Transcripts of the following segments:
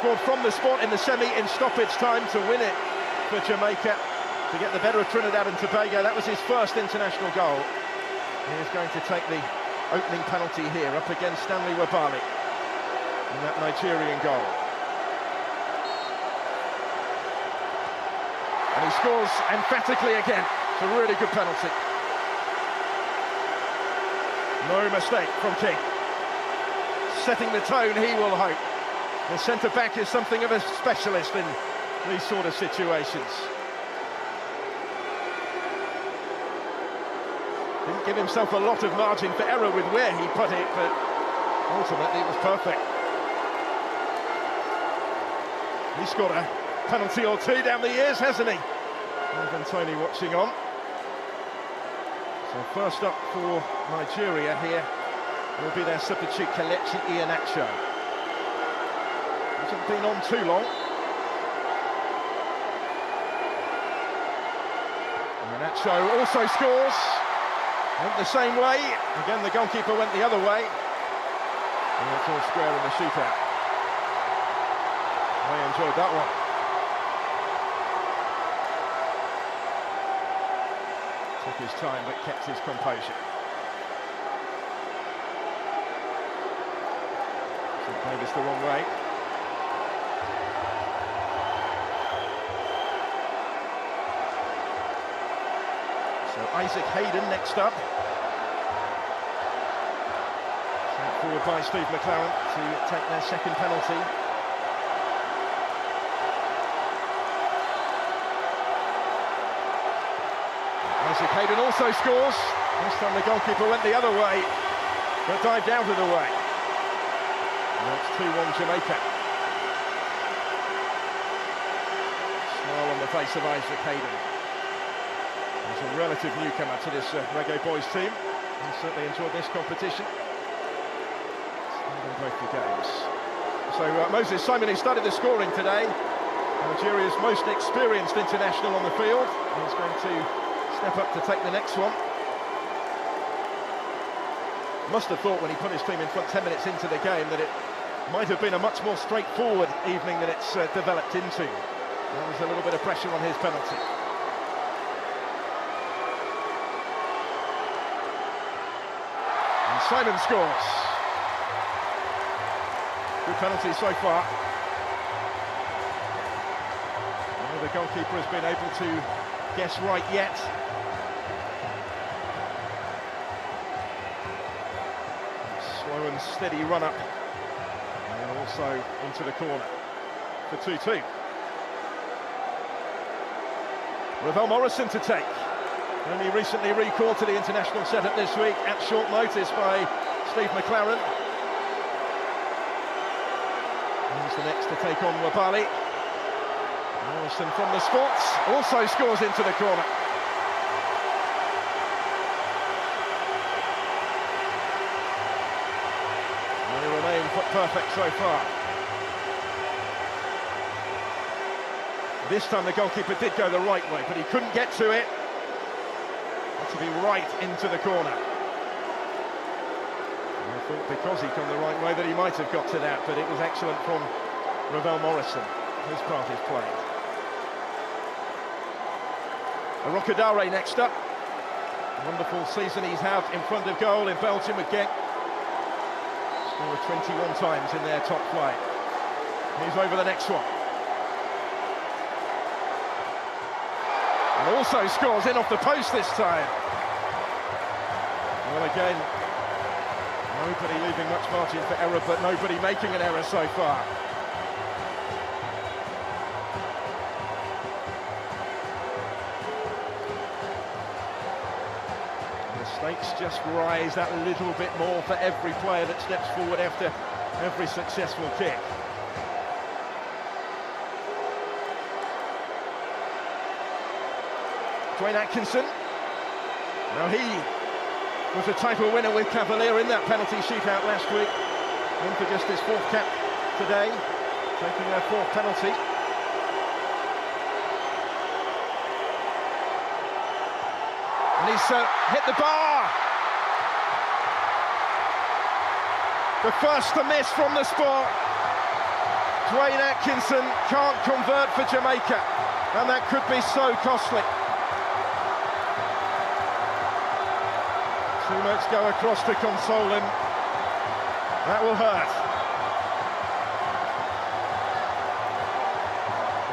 scored from the spot in the semi in stoppage time to win it for Jamaica, to get the better of Trinidad and Tobago. That was his first international goal. He is going to take the opening penalty here up against Stanley Wabali in that Nigerian goal. And he scores emphatically again. It's a really good penalty. No mistake from King. Setting the tone, he will hope. The centre-back is something of a specialist in these sort of situations. Didn't give himself a lot of margin for error with where he put it, but ultimately it was perfect. He's scored a penalty or two down the years, hasn't he? Ivan Toney watching on. So first up for Nigeria here will be their substitute Kelechi Iheanacho. Hasn't been on too long. Iheanacho also scores. Went the same way. Again, the goalkeeper went the other way. And it's all square in the shootout. I enjoyed that one. Took his time but kept his composure. So played this the wrong way. So Isaac Hayden next up. Sent forward by Steve McLaren to take their second penalty. Isaac Hayden also scores. This time the goalkeeper went the other way, but dived out of the way. And that's 2-1 Jamaica. Smile on the face of Isaac Hayden. He's a relative newcomer to this Reggae Boys team. He certainly enjoyed this competition. In both the games. So Moses Simon, who started the scoring today, Nigeria's most experienced international on the field, is going to step up to take the next one. Must have thought when he put his team in front 10 minutes into the game that it might have been a much more straightforward evening than it's developed into. There was a little bit of pressure on his penalty. And Simon scores. Good penalty so far. Well, the goalkeeper has been able to guess right yet. Slow and steady run up, and also into the corner for 2-2. Ravel Morrison to take. Only recently recalled to the international setup this week at short notice by Steve McLaren. He's the next to take on Wabali. Morrison from the spots also scores into the corner. They remain perfect so far. This time the goalkeeper did go the right way, but he couldn't get to it. Had to be right into the corner. I thought because he'd gone the right way that he might have got to that, but it was excellent from Ravel Morrison. His part is played. Rocadare next up. Wonderful season he's had in front of goal in Belgium with Genk. Scored 21 times in their top flight. He's over the next one. And also scores in off the post this time. Well, again, nobody leaving much margin for error, but nobody making an error so far. The stakes just rise that little bit more for every player that steps forward after every successful kick. Dwayne Atkinson. Now he was a title winner with Cavalier in that penalty shootout last week. In for just his fourth cap today, taking their fourth penalty. And he's hit the bar. The first to miss from the spot. Dwayne Atkinson can't convert for Jamaica, and that could be so costly. Teammates go across to console him. That will hurt.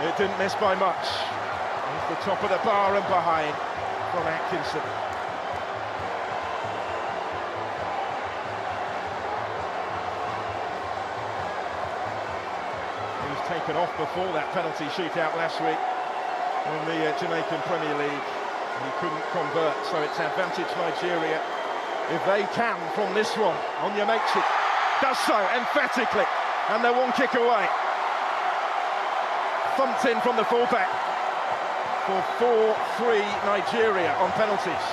It didn't miss by much. Off the top of the bar and behind from Atkinson. He was taken off before that penalty shootout last week in the Jamaican Premier League. He couldn't convert, so it's advantage Nigeria. If they can from this one, Onyemaechi does so emphatically, and they're one kick away. Thumped in from the fullback for 4-3 Nigeria on penalties.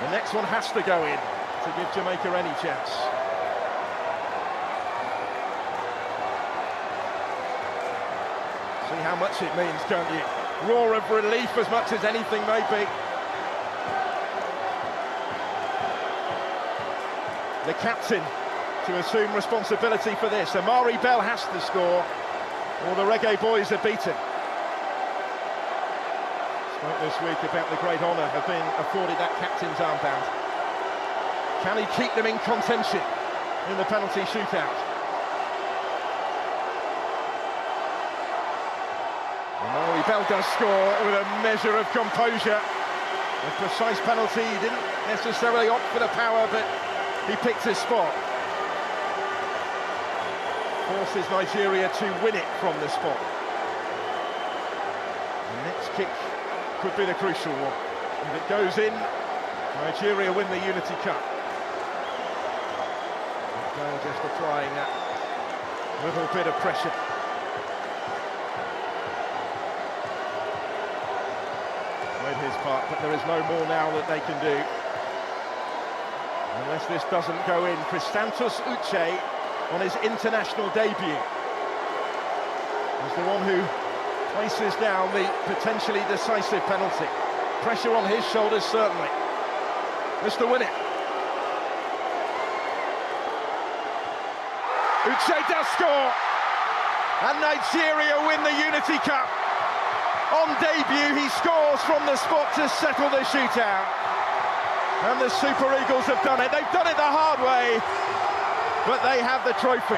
The next one has to go in to give Jamaica any chance. See how much it means, can't you? Roar of relief as much as anything may be. The captain to assume responsibility for this. Amari Bell has to score, or the Reggae boys are beaten. Spoke this week about the great honour of being afforded that captain's armband. Can he keep them in contention in the penalty shootout? Amari Bell does score with a measure of composure. A precise penalty. He didn't necessarily opt for the power, but he picked his spot. Forces Nigeria to win it from the spot. The next kick could be the crucial one. If it goes in, Nigeria win the Unity Cup. Bell just applying that little bit of pressure. Played his part, but there is no more now that they can do. Unless this doesn't go in. Christantos Uche, on his international debut, is the one who places down the potentially decisive penalty. Pressure on his shoulders, certainly. Mr. Win it. Uche does score, and Nigeria win the Unity Cup. On debut, he scores from the spot to settle the shootout. And the Super Eagles have done it. They've done it the hard way, but they have the trophy.